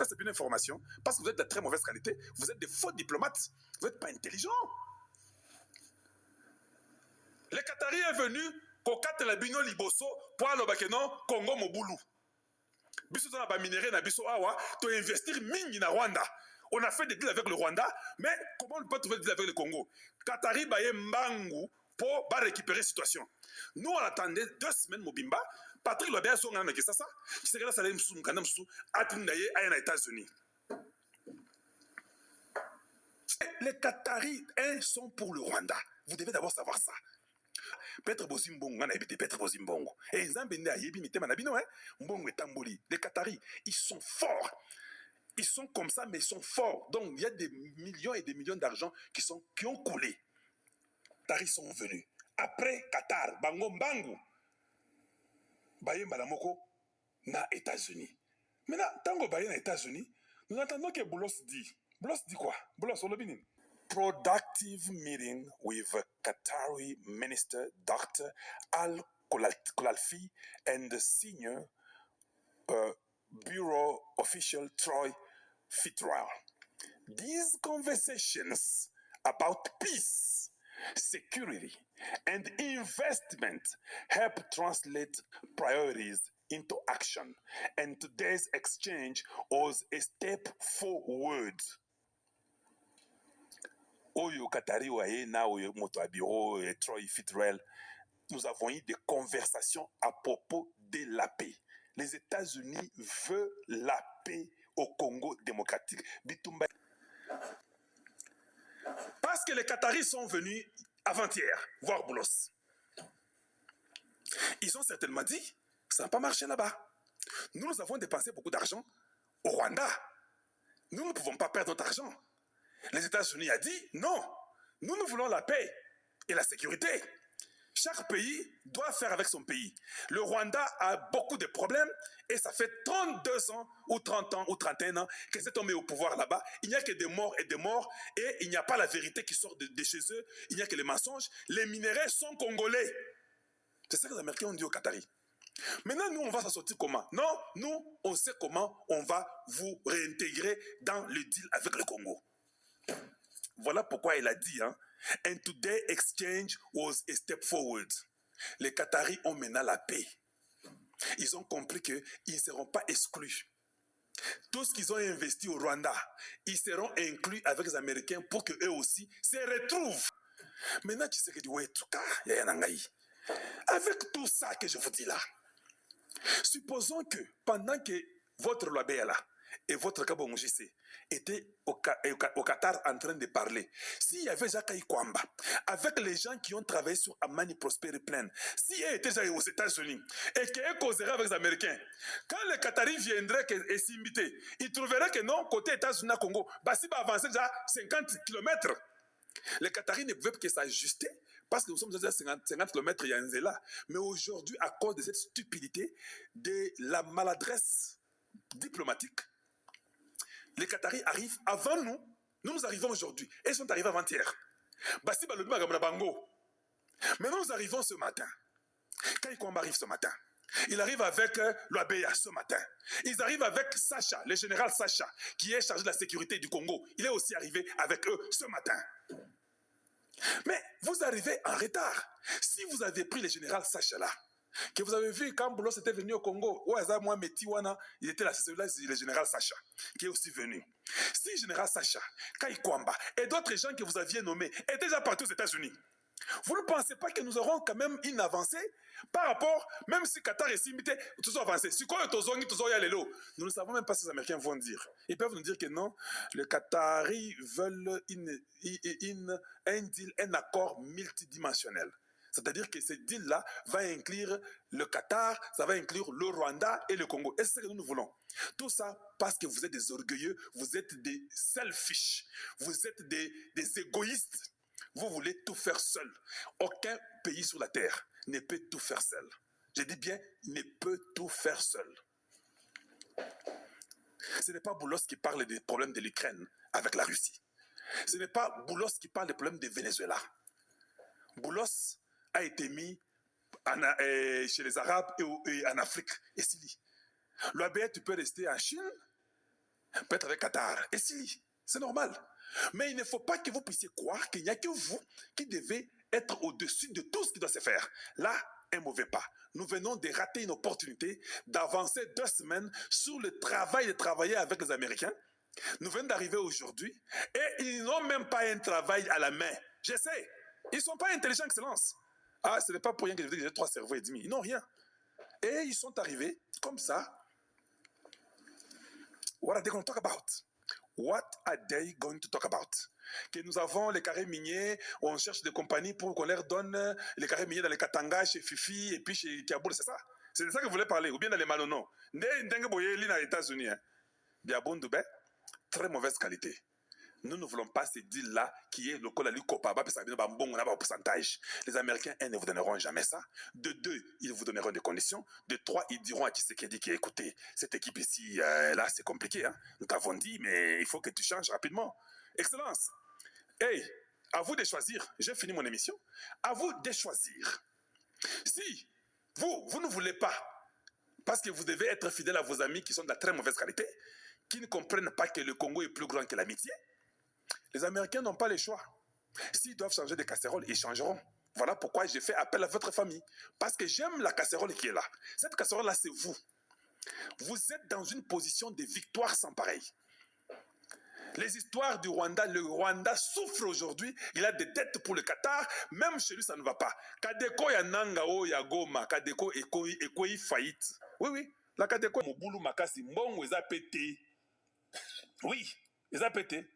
après c'est une information, parce que vous êtes de très mauvaise qualité, vous êtes des faux diplomates, vous n'êtes pas intelligents. Le Qatari est venu, kokate la bino liboso, pour aller non Congo Mobulu. Biso na ba minéré na biso awa, to investir mingi na Rwanda. On a fait des deals avec le Rwanda, mais comment on peut trouver des deals avec le Congo? Qatari baye mbangu pour récupérer la situation. Nous on attendait 2 semaines Mobimba, Patrick Lobia son ngana ke sasa, qui se gala salem sou mkana msou atindaye aya na États-Unis. Les Qataris sont pour le Rwanda. Vous devez d'abord savoir ça. Petre Bozimbongo, on a habité Petre Bozimbongo. Et ils ont bien les Qataris, ils sont forts. Ils sont comme ça, mais ils sont forts. Donc, il y a des millions et des millions d'argent qui ont coulé. Les Qataris sont venus. Après Qatar, Bango Mbangu, Baye Malamoko, na États-Unis. Maintenant, tant que Baye na États-Unis, nous entendons que Boulos dit. Boulos dit quoi? Boulos, on l'a bien. Productive meeting with Qatari Minister Dr. Al-Khulalfi and the senior bureau official Troy Fitzgerald. These conversations about peace, security, and investment help translate priorities into action, and today's exchange was a step forward. Oyo Qatari waye na oyo moto a bureau Troy Fitzgerald, nous avons eu des conversations à propos de la paix. Les États-Unis veulent la paix au Congo démocratique. Bitumba. Parce que les Qataris sont venus avant-hier voir Boulos. Ils ont certainement dit, ça n'a pas marché là-bas. Nous avons dépensé beaucoup d'argent au Rwanda. Nous ne pouvons pas perdre notre argent. Les États-Unis ont dit, non, nous voulons la paix et la sécurité. Chaque pays doit faire avec son pays. Le Rwanda a beaucoup de problèmes et ça fait 32 ans ou 30 ans ou 31 ans que cet homme est au pouvoir là-bas. Il n'y a que des morts et des morts et il n'y a pas la vérité qui sort de chez eux. Il n'y a que les mensonges. Les minéraux sont congolais. C'est ça que les Américains ont dit aux Qataris. Maintenant, nous, on va s'en sortir comment? Non, nous, on sait comment on va vous réintégrer dans le deal avec le Congo. Voilà pourquoi il a dit, hein, and today exchange was a step forward. Les Qataris ont maintenant la paix. Ils ont compris qu'ils ne seront pas exclus. Tout ce qu'ils ont investi au Rwanda, ils seront inclus avec les Américains pour qu'eux aussi se retrouvent. Maintenant, tu sais que avec tout ça que je vous dis là, supposons que pendant que votre loi là, et votre Kabo Mujise était au Qatar en train de parler. S'il y avait Jacques Kwamba, avec les gens qui ont travaillé sur Amani Prosperity Plan, s'il était aux États-Unis et qu'il causerait avec les Américains, quand les Qataris viendraient et s'imiter, ils trouveraient que non, côté États-Unis, Congo, bah si va avancer déjà 50 km. Les Qataris ne pouvaient que s'ajuster parce que nous sommes déjà à 50 km, il y a un zéla. Mais aujourd'hui, à cause de cette stupidité, de la maladresse diplomatique, les Qataris arrivent avant nous. Nous arrivons aujourd'hui. Et ils sont arrivés avant-hier. Mais nous arrivons ce matin. Quand Ikwamba arrive ce matin, il arrive avec l'Oabeya ce matin. Ils arrivent avec Sacha, le général Sacha, qui est chargé de la sécurité du Congo. Il est aussi arrivé avec eux ce matin. Mais vous arrivez en retard. Si vous avez pris le général Sacha là, que vous avez vu quand Boulos était venu au Congo, il était là, c'est le général Sacha qui est aussi venu. Si le général Sacha, Kai Kwamba et d'autres gens que vous aviez nommés étaient déjà partis aux États-Unis, vous ne pensez pas que nous aurons quand même une avancée par rapport, même si Qatar est imité, tout ça avancé. Nous ne savons même pas ce que les Américains vont dire. Ils peuvent nous dire que non, les Qataris veulent un accord multidimensionnel. C'est-à-dire que ce deal-là va inclure le Qatar, ça va inclure le Rwanda et le Congo. Et c'est ce que nous voulons. Tout ça parce que vous êtes des orgueilleux, vous êtes des selfish, vous êtes des égoïstes. Vous voulez tout faire seul. Aucun pays sur la terre ne peut tout faire seul. Je dis bien, ne peut tout faire seul. Ce n'est pas Boulos qui parle des problèmes de l'Ukraine avec la Russie. Ce n'est pas Boulos qui parle des problèmes du Venezuela. Boulos a été mis chez les Arabes et en Afrique et Syrie. L'OAB, tu peux rester en Chine, mettre avec Qatar. Et si, c'est normal. Mais il ne faut pas que vous puissiez croire qu'il n'y a que vous qui devez être au-dessus de tout ce qui doit se faire. Là, un mauvais pas. Nous venons de rater une opportunité d'avancer 2 semaines sur le travail de travailler avec les Américains. Nous venons d'arriver aujourd'hui et ils n'ont même pas un travail à la main. Je sais, ils ne sont pas intelligents, Excellence. Ah, ce n'est pas pour rien que je dis que j'ai 3 cerveaux et demi. Ils n'ont rien. Et ils sont arrivés comme ça. What are they going to talk about? What are they going to talk about? Que nous avons les carrés miniers, on cherche des compagnies pour qu'on leur donne les carrés miniers dans les Katanga, chez Fifi et puis chez Kiaboul, c'est ça? C'est de ça que vous voulez parler, ou bien dans les Malono. Ndenge boye aux États-Unis. Biabon Dubé, très mauvaise qualité. Nous ne voulons pas ce deal-là qui est le col à l'Ukopa, on a un pourcentage. Les Américains, ne vous donneront jamais ça. De 2, ils vous donneront des conditions. De 3, ils diront à Tshisekedi qui écoutez, cette équipe ici, là, c'est compliqué. Hein? Nous t'avons dit, mais il faut que tu changes rapidement. Excellence. Hey, à vous de choisir. J'ai fini mon émission. À vous de choisir. Si vous ne voulez pas, parce que vous devez être fidèle à vos amis qui sont de la très mauvaise qualité, qui ne comprennent pas que le Congo est plus grand que l'amitié, les Américains n'ont pas le choix. S'ils doivent changer de casserole, ils changeront. Voilà pourquoi j'ai fait appel à votre famille. Parce que j'aime la casserole qui est là. Cette casserole-là, c'est vous. Vous êtes dans une position de victoire sans pareil. Les histoires du Rwanda, le Rwanda souffre aujourd'hui. Il a des dettes pour le Qatar. Même chez lui, ça ne va pas. Kadeko ya Nangao ya Goma. Kadeko ekoi faillite. Oui, oui. La Kadeko Mobulu Makasi. Mbongo, ils a pété. Oui, ils a pété.